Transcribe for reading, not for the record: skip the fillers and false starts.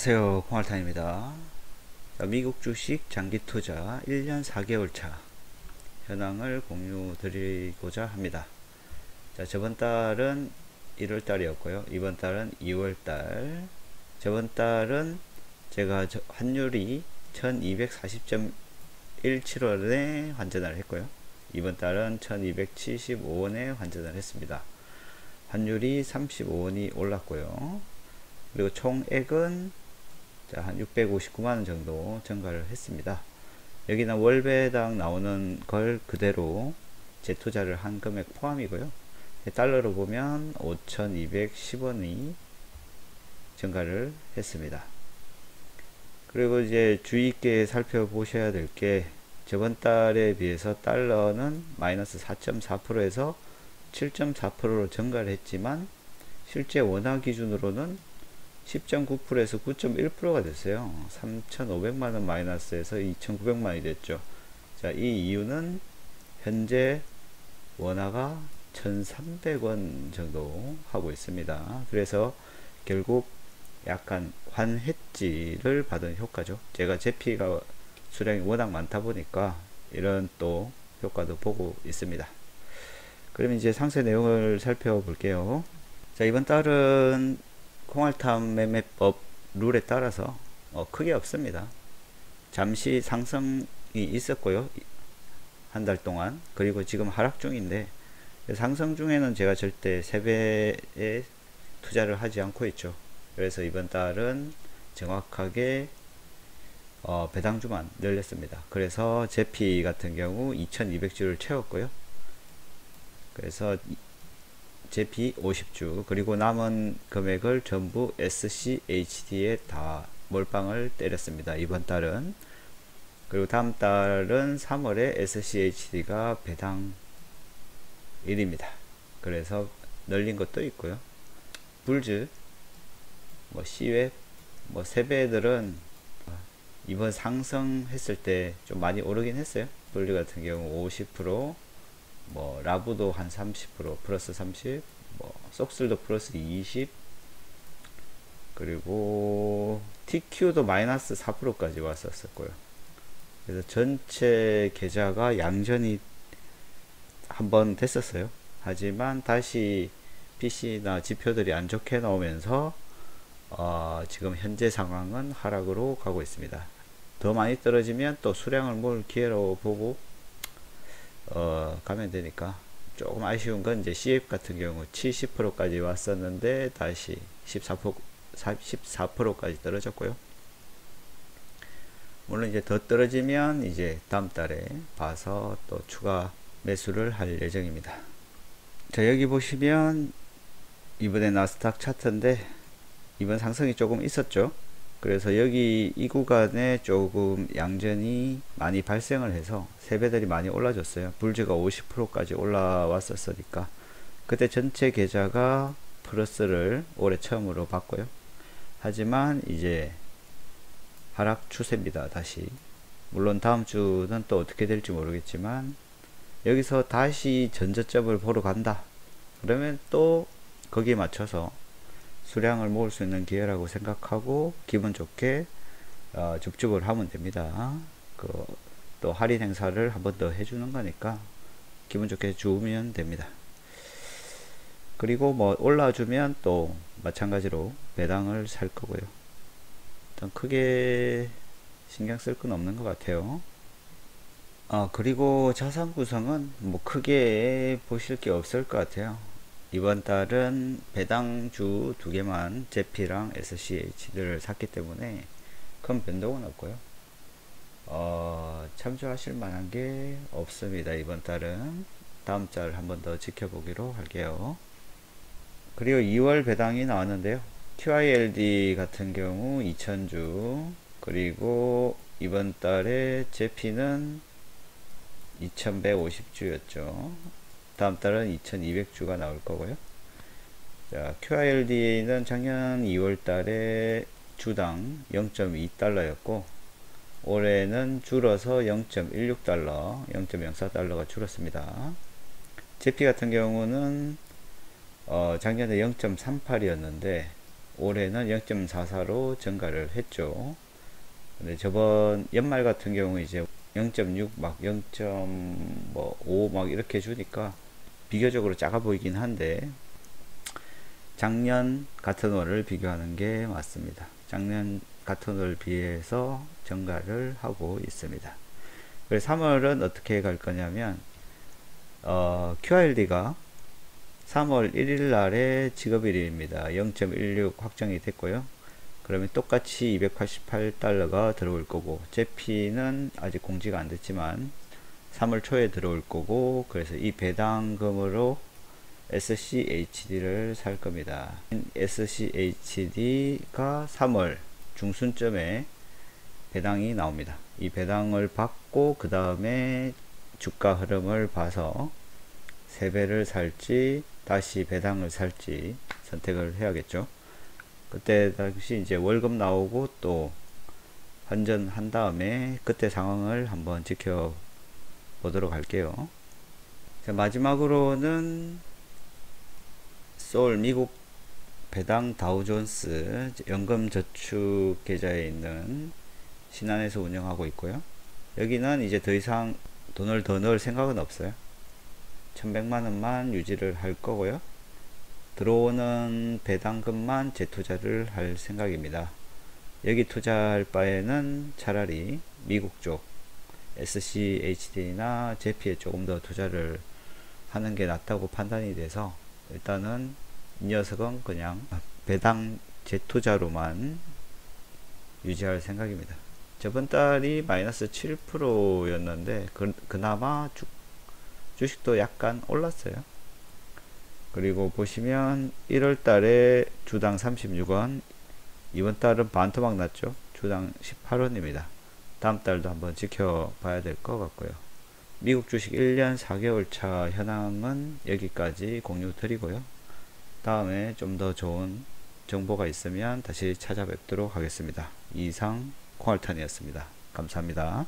안녕하세요, 콩알탄입니다. 미국 주식 장기 투자 1년 4개월 차 현황을 공유 드리고자 합니다. 저번 달은 1월 달이었고요. 이번 달은 2월 달. 저번 달은 제가 환율이 1240.17원에 환전을 했고요. 이번 달은 1275원에 환전을 했습니다. 환율이 35원이 올랐고요. 그리고 총액은 한 659만원 정도 증가를 했습니다. 여기는 월배당 나오는 걸 그대로 재투자를 한 금액 포함이고요. 달러로 보면 5210원이 증가를 했습니다. 그리고 이제 주의 있게 살펴보셔야 될 게 저번 달에 비해서 달러는 마이너스 4.4%에서 7.4%로 증가를 했지만 실제 원화 기준으로는 10.9%에서 9.1%가 됐어요. 3,500만원 마이너스에서 2,900만원이 됐죠. 자, 이 이유는 현재 원화가 1,300원 정도 하고 있습니다. 그래서 결국 약간 환해지를 받은 효과죠. 제가 제피가 수량이 워낙 많다 보니까 이런 또 효과도 보고 있습니다. 그럼 이제 상세 내용을 살펴볼게요. 자, 이번 달은 콩알탄 매매법 룰에 따라서 크게 없습니다. 잠시 상승이 있었고요. 한 달 동안. 그리고 지금 하락 중인데 상승 중에는 제가 절대 세배에 투자를 하지 않고 있죠. 그래서 이번 달은 정확하게 배당주만 늘렸습니다. 그래서 제피 같은 경우 2200주를 채웠고요. 그래서 제피 50주 그리고 남은 금액을 전부 SCHD에 다 몰빵을 때렸습니다. 이번 달은. 그리고 다음 달은 3월에 SCHD가 배당일입니다. 그래서 늘린 것도 있고요. 불즈 C웹 세배들은 이번 상승했을 때 좀 많이 오르긴 했어요. 불즈 같은 경우 50%, 라부도 한 30%, 플러스 30, 속슬도 플러스 20, 그리고 TQ도 마이너스 4%까지 왔었고요. 그래서 전체 계좌가 양전이 한번 됐었어요. 하지만 다시 PC나 지표들이 안 좋게 나오면서 지금 현재 상황은 하락으로 가고 있습니다. 더 많이 떨어지면 또 수량을 모을 기회로 보고 가면 되니까. 조금 아쉬운 건 이제 CF 같은 경우 70%까지 왔었는데 다시 14%까지 떨어졌고요. 물론 이제 더 떨어지면 이제 다음 달에 봐서 또 추가 매수를 할 예정입니다. 자, 여기 보시면 이번에 나스닥 차트인데 이번 상승이 조금 있었죠. 그래서 여기 이 구간에 조금 양전이 많이 발생을 해서 세배들이 많이 올라졌어요. 불즈가 50%까지 올라왔었으니까 그때 전체 계좌가 플러스를 올해 처음으로 봤고요. 하지만 이제 하락 추세입니다. 다시. 물론 다음 주는 또 어떻게 될지 모르겠지만 여기서 다시 전저점을 보러 간다. 그러면 또 거기에 맞춰서 수량을 모을 수 있는 기회라고 생각하고 기분 좋게 줍줍을 하면 됩니다. 또 할인 행사를 한 번 더 해주는 거니까 기분 좋게 주면 됩니다. 그리고 올라주면 또 마찬가지로 배당을 살 거고요. 일단 크게 신경 쓸 건 없는 것 같아요. 그리고 자산 구성은 크게 보실 게 없을 것 같아요. 이번 달은 배당주 2개만 제피랑 SCH를 샀기 때문에 큰 변동은 없고요. 참조하실 만한 게 없습니다. 이번 달은 다음 달 한 번 더 지켜보기로 할게요. 그리고 2월 배당이 나왔는데요. QILD 같은 경우 2000주 그리고 이번 달에 제피는 2150주였죠. 다음 달은 2200주가 나올 거고요. 자, QILD는 작년 2월 달에 주당 0.2달러였고 올해는 줄어서 0.16달러, 0.04달러가 줄었습니다. 제피 같은 경우는 작년에 0.38이었는데 올해는 0.44로 증가를 했죠. 근데 저번 연말 같은 경우 이제 0.6 막 0.5 막 이렇게 주니까 비교적으로 작아 보이긴 한데 작년 같은 월을 비교하는 게 맞습니다. 작년 같은 월을 비해서 증가를 하고 있습니다. 그래서 3월은 어떻게 갈 거냐면 QRD가 3월 1일 날에 직업일입니다. 0.16 확정이 됐고요. 그러면 똑같이 288달러가 들어올 거고, 제피는 아직 공지가 안 됐지만 3월 초에 들어올 거고, 그래서 이 배당금으로 SCHD를 살 겁니다. SCHD가 3월 중순쯤에 배당이 나옵니다. 이 배당을 받고 그 다음에 주가 흐름을 봐서 3배를 살지 다시 배당을 살지 선택을 해야겠죠. 그때 당시 이제 월급 나오고 또 환전한 다음에 그때 상황을 한번 지켜보도록 할게요. 자, 마지막으로는 소울 미국 배당 다우존스 연금저축 계좌에 있는 신한에서 운영하고 있고요. 여기는 이제 더 이상 돈을 더 넣을 생각은 없어요. 1100만원만 유지를 할 거고요. 들어오는 배당금만 재투자를 할 생각입니다. 여기 투자할 바에는 차라리 미국 쪽 SCHD나 제피에 조금 더 투자를 하는 게 낫다고 판단이 돼서 일단은 이 녀석은 그냥 배당 재투자로만 유지할 생각입니다. 저번 달이 마이너스 7%였는데 그나마 주식도 약간 올랐어요. 그리고 보시면 1월 달에 주당 36원, 이번 달은 반토막 났죠. 주당 18원입니다. 다음 달도 한번 지켜봐야 될 것 같고요. 미국 주식 1년 4개월 차 현황은 여기까지 공유 드리고요. 다음에 좀 더 좋은 정보가 있으면 다시 찾아뵙도록 하겠습니다. 이상 콩알탄이었습니다. 감사합니다.